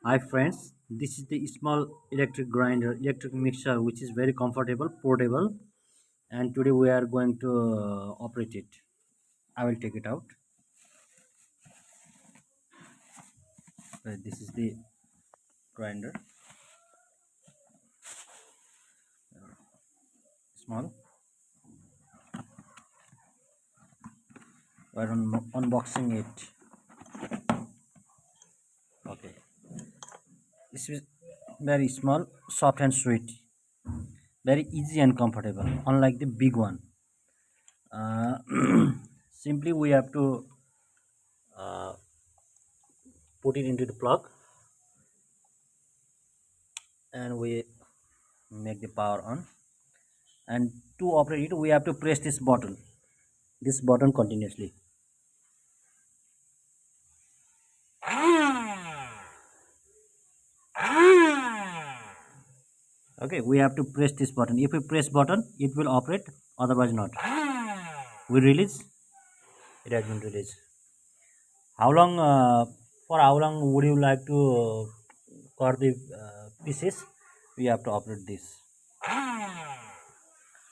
Hi friends, this is the small electric grinder, electric mixer which is very comfortable, portable, and today we are going to operate it. I will take it out. This is the grinder, small. We are unboxing it. Okay, this is very small, soft and sweet, very easy and comfortable. Unlike the big one, uh, simply we have to uh, put it into the plug and we make the power on. And to operate it we have to press this button continuously. Okay, we have to press this button. If we press button it will operate, otherwise not. We release, it has been released. How long for how long would you like to cut the pieces? We have to operate this.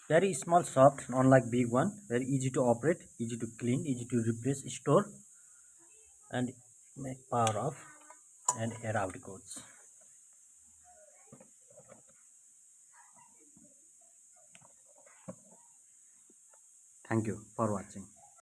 Very small, soft, unlike big one. Very easy to operate, easy to clean, easy to replace, store, and make power off and air out goes. Thank you for watching.